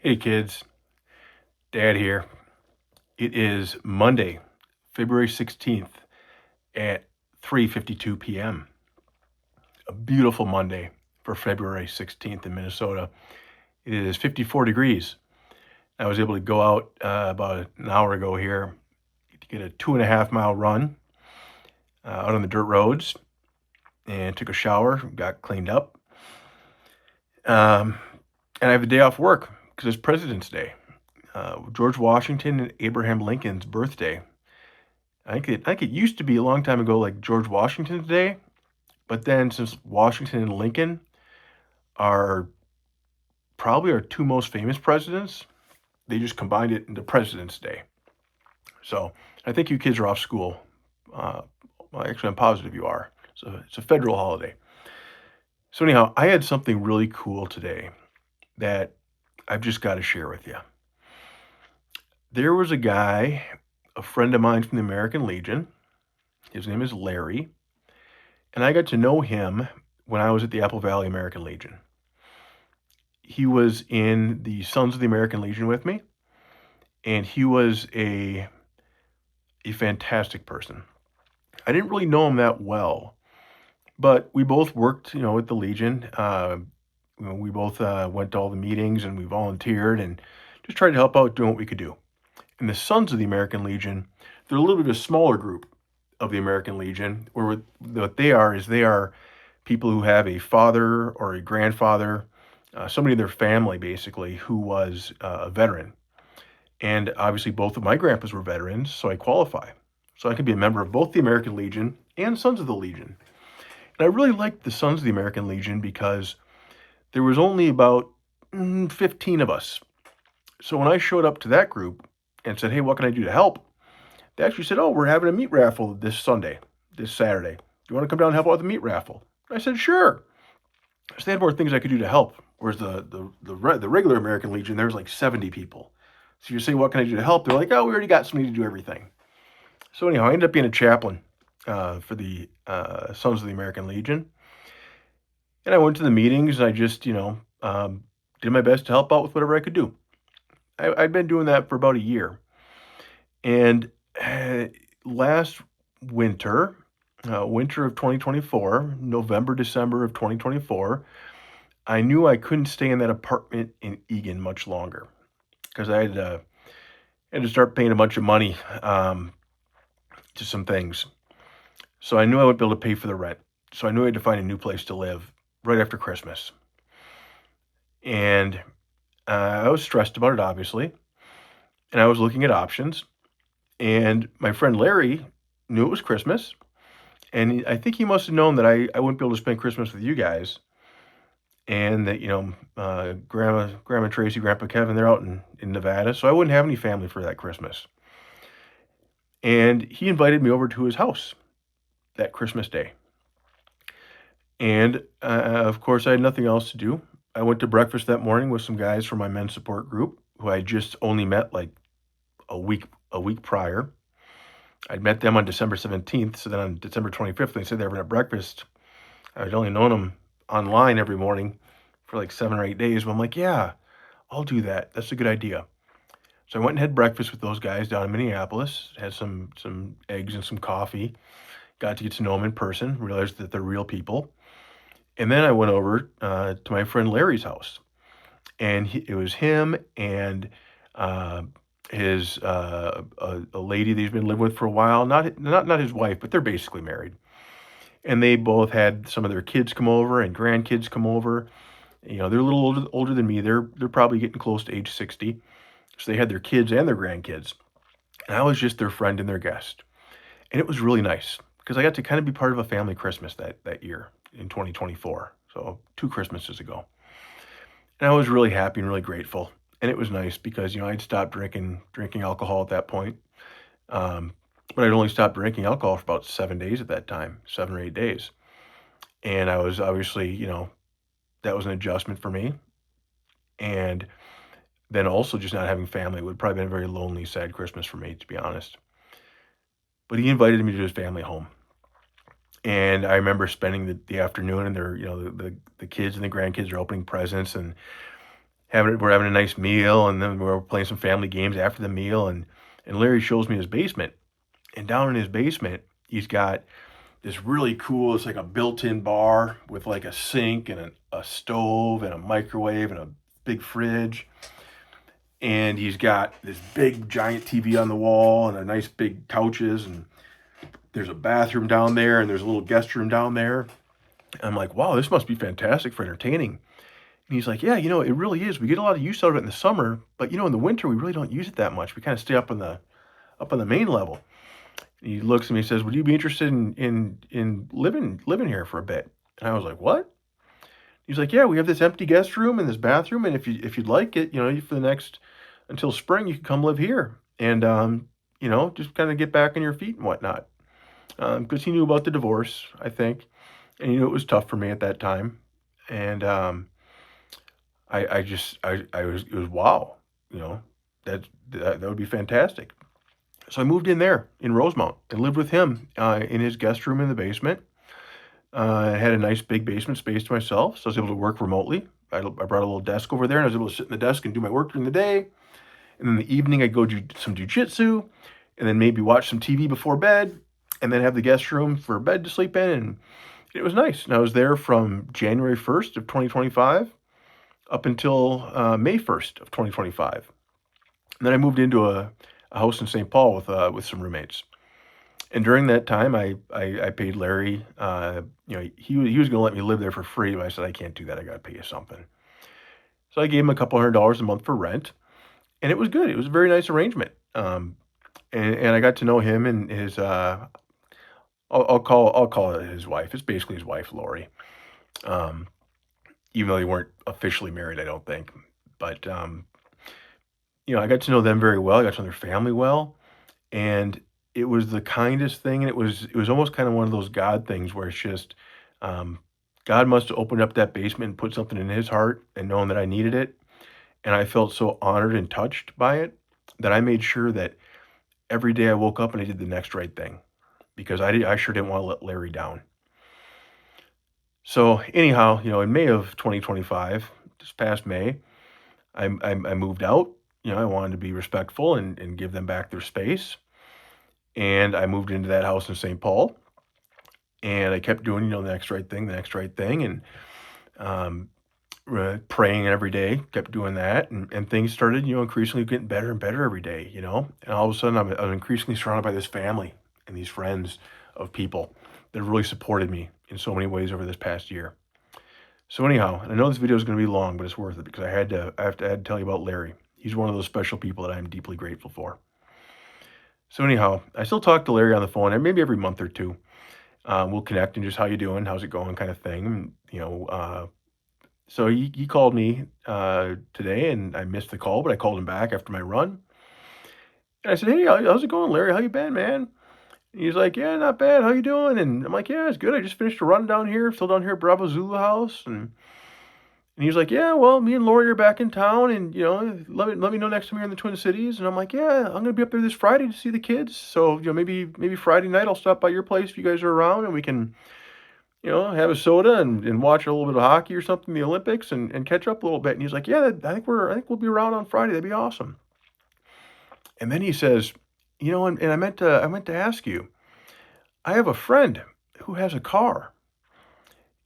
Hey kids, Dad here. It is Monday, February 16th at 3:52 p.m. A beautiful Monday for February 16th in Minnesota. It is 54 degrees. I was able to go out about an hour ago here to get a 2.5 mile run out on the dirt roads and took a shower, got cleaned up. And I have the day off work because it's President's Day. George Washington and Abraham Lincoln's birthday. I think it used to be a long time ago, like George Washington's Day, but then since Washington and Lincoln are probably our two most famous presidents, they just combined it into President's Day. So I think you kids are off school. Well, actually, I'm positive you are. So it's a federal holiday. So anyhow, I had something really cool today that I've just got to share with you. There was a guy, a friend of mine from the American Legion. His name is Larry. And I got to know him when I was at the Apple Valley American Legion. He was in the Sons of the American Legion with me, and he was a fantastic person. I didn't really know him that well, but we both worked, at the Legion. We both went to all the meetings and we volunteered and just tried to help out doing what we could do. And the Sons of the American Legion, they're a little bit of a smaller group of the American Legion, where what they are is they are people who have a father or a grandfather, somebody in their family basically, who was a veteran. And obviously, both of my grandpas were veterans, so I qualify. So I can be a member of both the American Legion and Sons of the Legion. And I really liked the Sons of the American Legion because there was only about 15 of us. So when I showed up to that group and said, "Hey, what can I do to help?" They actually said, "Oh, we're having a meat raffle this Saturday. Do you want to come down and help out with the meat raffle?" I said, "Sure." So they had more things I could do to help. Whereas the regular American Legion, there's like 70 people. So you say, "What can I do to help?" They're like, "Oh, we already got somebody to do everything." So anyhow, I ended up being a chaplain for the Sons of the American Legion. And I went to the meetings and I just, did my best to help out with whatever I could do. I'd been doing that for about a year. And last winter, winter of 2024, November, December of 2024, I knew I couldn't stay in that apartment in Eagan much longer because I had to start paying a bunch of money to some things. So I knew I wouldn't be able to pay for the rent. So I knew I had to find a new place to live right after Christmas. And I was stressed about it, obviously. And I was looking at options. And my friend Larry knew it was Christmas. And I think he must have known that I wouldn't be able to spend Christmas with you guys. And that, Grandma Tracy, Grandpa Kevin, they're out in Nevada. So I wouldn't have any family for that Christmas. And he invited me over to his house that Christmas day. And of course, I had nothing else to do. I went to breakfast that morning with some guys from my men's support group who I just only met like a week prior. I'd met them on December 17th. So then on December 25th, they said they were at breakfast. I'd only known them online every morning for like 7 or 8 days. But I'm like, yeah, I'll do that. That's a good idea. So I went and had breakfast with those guys down in Minneapolis, had some eggs and some coffee, got to get to know them in person, realized that they're real people. And then I went over to my friend Larry's house, and it was him and his a lady that he's been living with for a while. Not his wife, but they're basically married. And they both had some of their kids come over and grandkids come over. They're a little older than me. They're probably getting close to age 60. So they had their kids and their grandkids. And I was just their friend and their guest. And it was really nice because I got to kind of be part of a family Christmas that year in 2024. So 2 Christmases ago. And I was really happy and really grateful. And it was nice because, I'd stopped drinking alcohol at that point. But I'd only stopped drinking alcohol for about 7 days at that time, 7 or 8 days. And I was obviously, that was an adjustment for me. And then also just not having family would probably been a very lonely, sad Christmas for me, to be honest. But he invited me to his family home. And I remember spending the afternoon and they're, the kids and the grandkids are opening presents. And we're having a nice meal, and then we're playing some family games after the meal, and Larry shows me his basement, and down in his basement, he's got this really cool. It's like a built-in bar with like a sink and a stove and a microwave and a big fridge, and he's got this big giant TV on the wall and a nice big couches, and there's a bathroom down there, and there's a little guest room down there. I'm like, wow, this must be fantastic for entertaining. And he's like, yeah, it really is. We get a lot of use out of it in the summer, but in the winter we really don't use it that much. We kind of stay up on the main level. And he looks at me and says, would you be interested in living here for a bit? And I was like, what? He's like, yeah, we have this empty guest room and this bathroom, and if you'd like it, for the next until spring, you can come live here, and just kind of get back on your feet and whatnot. Because he knew about the divorce, I think, and he knew it was tough for me at that time, and I was it was wow, you know that would be fantastic. So I moved in there in Rosemount and lived with him in his guest room in the basement. I had a nice big basement space to myself, so I was able to work remotely. I brought a little desk over there, and I was able to sit in the desk and do my work during the day. And in the evening, I'd go do some jujitsu, and then maybe watch some TV before bed, and then have the guest room for bed to sleep in. And it was nice. And I was there from January 1st of 2025 up until May 1st of 2025. And then I moved into a house in St. Paul with some roommates. And during that time, I paid Larry. He was going to let me live there for free, but I said I can't do that. I got to pay you something. So I gave him a couple $100 a month for rent, and it was good. It was a very nice arrangement. And I got to know him and his. I'll call it his wife. It's basically his wife, Lori. Um, Even though they weren't officially married, I don't think. But I got to know them very well. I got to know their family well, and it was the kindest thing. And it was almost kind of one of those God things where it's just um, God must have opened up that basement and put something in his heart, and knowing that I needed it, and I felt so honored and touched by it that I made sure that every day I woke up and I did the next right thing because I sure didn't want to let Larry down. So anyhow, in May of 2025, just past May, I moved out. I wanted to be respectful and give them back their space. And I moved into that house in St. Paul. And I kept doing, the next right thing. And um, praying every day, kept doing that. And things started, increasingly getting better and better every day, And all of a sudden, I'm increasingly surrounded by this family and these friends of people that really supported me in so many ways over this past year. So anyhow, and I know this video is going to be long, but it's worth it because I had to tell you about Larry. He's one of those special people that I'm deeply grateful for. So anyhow, I still talk to Larry on the phone, and maybe every month or two. We'll connect and just how you doing, how's it going, kind of thing. And, so he called me today, and I missed the call, but I called him back after my run. And I said, hey, how's it going, Larry? How you been, man? And he's like, yeah, not bad. How you doing? And I'm like, yeah, it's good. I just finished a run down here, still down here at Bravo Zulu House. And he was like, yeah, well, me and Lori are back in town, and let me know next time you're in the Twin Cities. And I'm like, yeah, I'm gonna be up there this Friday to see the kids. So maybe Friday night I'll stop by your place if you guys are around, and we can have a soda and watch a little bit of hockey or something, the Olympics, and catch up a little bit. And he's like, yeah, I think we'll be around on Friday. That'd be awesome. And then he says, and I meant to ask you, I have a friend who has a car.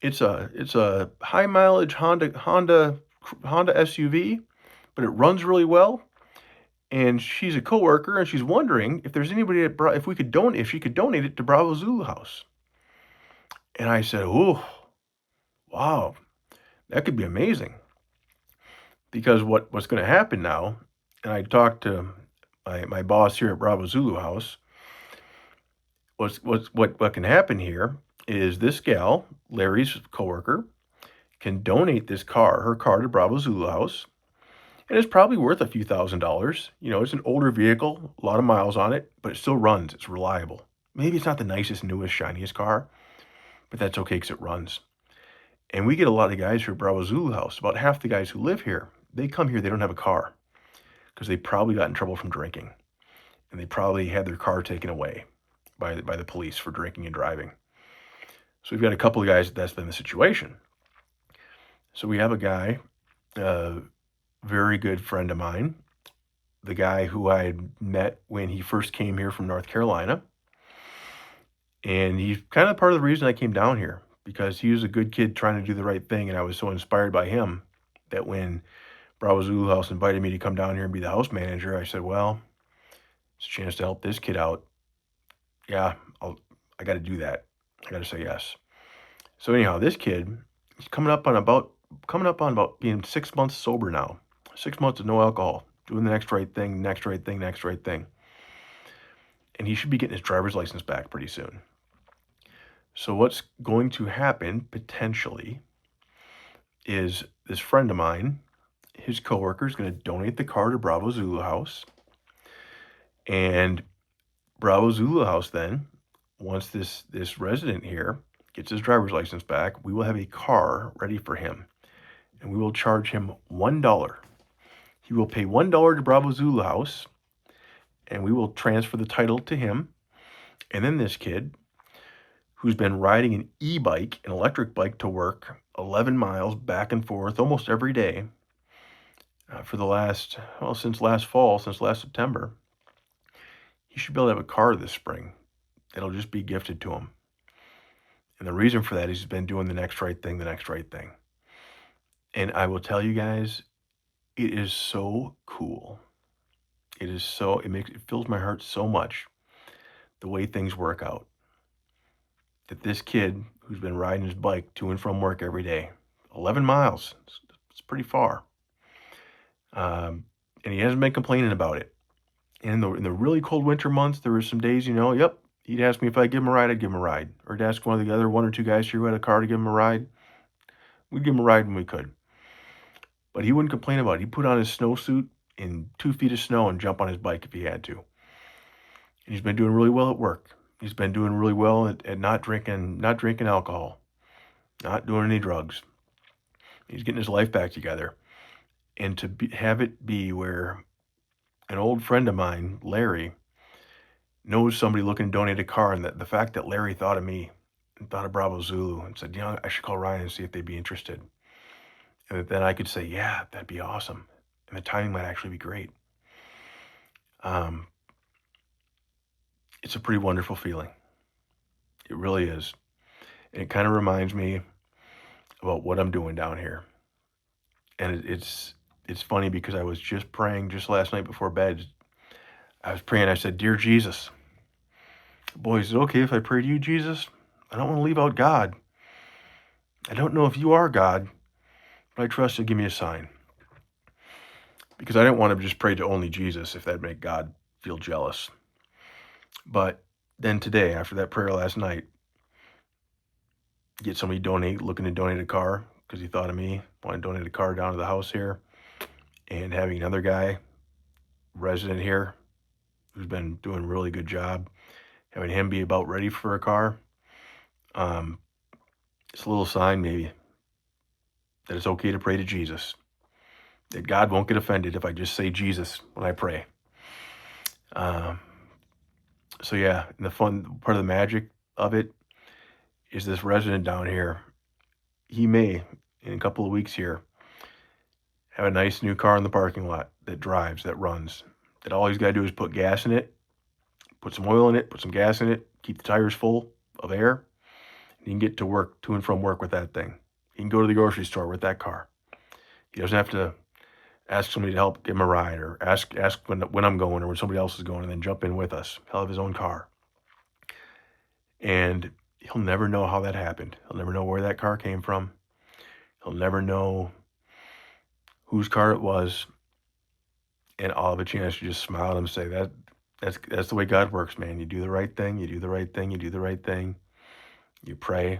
It's a high mileage Honda SUV, but it runs really well. And she's a coworker, and she's wondering if there's anybody if she could donate it to Bravo Zulu House. And I said, oh, wow, that could be amazing. Because what's going to happen now, and I talked to my boss here at Bravo Zulu House. What can happen here is this gal, Larry's coworker, can donate her car to Bravo Zulu House, and it's probably worth a few $1,000s. It's an older vehicle, a lot of miles on it, but it still runs. It's reliable. Maybe it's not the nicest, newest, shiniest car, but that's okay because it runs. And we get a lot of guys who are Bravo Zulu House. About half the guys who live here, they come here, they don't have a car because they probably got in trouble from drinking, and they probably had their car taken away by the police for drinking and driving. So we've got a couple of guys that's been the situation. So we have a guy very good friend of mine, the guy who I had met when he first came here from North Carolina. And he's kind of part of the reason I came down here because he was a good kid trying to do the right thing. And I was so inspired by him that when Bravo Zulu House invited me to come down here and be the house manager, I said, well, it's a chance to help this kid out. Yeah, I got to do that. I got to say yes. So anyhow, this kid, he's coming up on about being 6 months sober now. 6 months of no alcohol, doing the next right thing, next right thing, next right thing. And he should be getting his driver's license back pretty soon. So what's going to happen potentially is this friend of mine, his coworker is going to donate the car to Bravo Zulu House. And Bravo Zulu House then, once this resident here gets his driver's license back, we will have a car ready for him. And we will charge him $1. He will pay $1 to Bravo Zulu House, and we will transfer the title to him. And then this kid, who's been riding an e-bike, an electric bike to work, 11 miles back and forth almost every day for since last fall, since last September, he should be able to have a car this spring that'll just be gifted to him. And the reason for that is he's been doing the next right thing, the next right thing. And I will tell you guys, it is so cool. It fills my heart so much the way things work out. That this kid who's been riding his bike to and from work every day, 11 miles, it's pretty far. And he hasn't been complaining about it. And in the really cold winter months, there were some days, yep, he'd ask me if I'd give him a ride, I'd give him a ride. Or he'd ask one of the other one or two guys here who had a car to give him a ride. We'd give him a ride when we could. But he wouldn't complain about it. He'd put on his snowsuit in 2 feet of snow and jump on his bike if he had to. And he's been doing really well at work. He's been doing really well at not drinking alcohol, not doing any drugs. He's getting his life back together. And have it be where an old friend of mine, Larry, knows somebody looking to donate a car, and the fact that Larry thought of me and thought of Bravo Zulu and said, I should call Ryan and see if they'd be interested. And then I could say, yeah, that'd be awesome. And the timing might actually be great. It's a pretty wonderful feeling. It really is. And it kind of reminds me about what I'm doing down here. And it's funny because I was just praying just last night before bed. I was praying. I said, Dear Jesus, boy, is it okay if I pray to you, Jesus? I don't want to leave out God. I don't know if you are God, but I trust you'll give me a sign. Because I didn't want to just pray to only Jesus if that'd make God feel jealous. But then today, after that prayer last night, get somebody looking to donate a car because he thought of me, wanted to donate a car down to the house here, and having another guy, resident here, who's been doing a really good job, having him be about ready for a car. It's a little sign maybe that it's okay to pray to Jesus, that God won't get offended if I just say Jesus when I pray. So yeah, and the fun part of the magic of it is this resident down here, he may, in a couple of weeks here, have a nice new car in the parking lot that drives, that runs, that all he's got to do is put gas in it, put some oil in it, put some gas in it, keep the tires full of air, and he can get to and from work with that thing. He can go to the grocery store with that car. He doesn't have to ask somebody to help give him a ride, or ask when I'm going or when somebody else is going, and then jump in with us. He'll have his own car. And he'll never know how that happened. He'll never know where that car came from. He'll never know whose car it was. And I'll have a chance to just smile at him and say, that's the way God works, man. You do the right thing, you do the right thing, you do the right thing. You pray,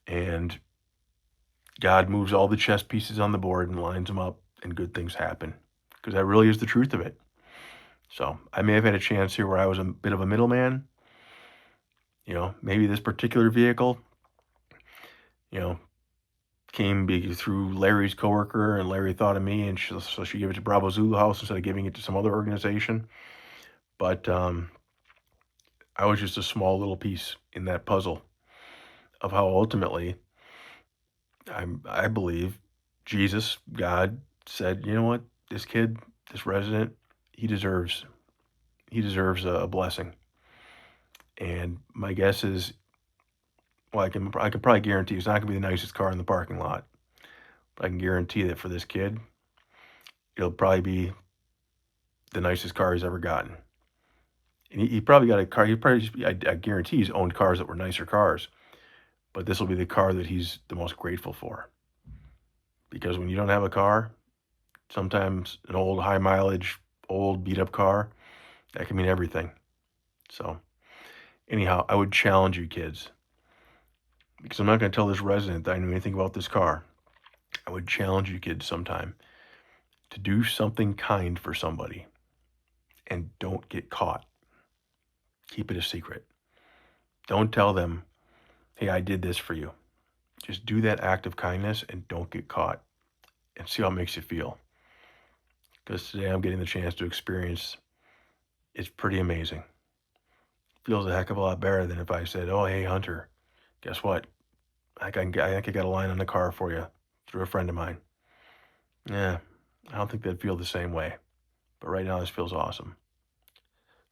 and God moves all the chess pieces on the board and lines them up, and good things happen. Because that really is the truth of it. So I may have had a chance here where I was a bit of a middleman. Maybe this particular vehicle, came through Larry's coworker, and Larry thought of me, and so she gave it to Bravo Zulu House instead of giving it to some other organization. But I was just a small little piece in that puzzle of how ultimately I believe Jesus, God, said, you know what, this kid, this resident, he deserves a blessing. And my guess is, well, I can probably guarantee it's not gonna be the nicest car in the parking lot. But I can guarantee that for this kid, it'll probably be the nicest car he's ever gotten. And he probably got a car. He probably just, I guarantee he's owned cars that were nicer cars. But this will be the car that he's the most grateful for. Because when you don't have a car, sometimes an old high mileage, old beat up car, that can mean everything. So anyhow, I would challenge you kids, because I'm not going to tell this resident that I knew anything about this car. I would challenge you kids sometime to do something kind for somebody and don't get caught. Keep it a secret. Don't tell them, hey, I did this for you. Just do that act of kindness and don't get caught, and see how it makes you feel. Because today I'm getting the chance to experience, it's pretty amazing. Feels a heck of a lot better than if I said, oh, hey, Hunter, guess what? I think I got a line on the car for you through a friend of mine. Yeah, I don't think they'd feel the same way. But right now, this feels awesome.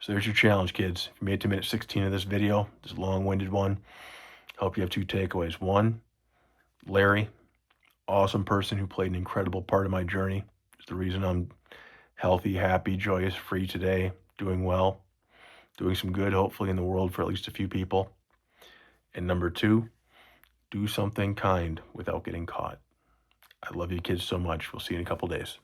So there's your challenge, kids. If you made it to minute 16 of this video, this long-winded one, hope you have 2 takeaways. One, Larry, awesome person who played an incredible part of my journey. It's the reason I'm healthy, happy, joyous, free today, doing well, doing some good, hopefully, in the world for at least a few people. And number 2, do something kind without getting caught. I love you kids so much. We'll see you in a couple days.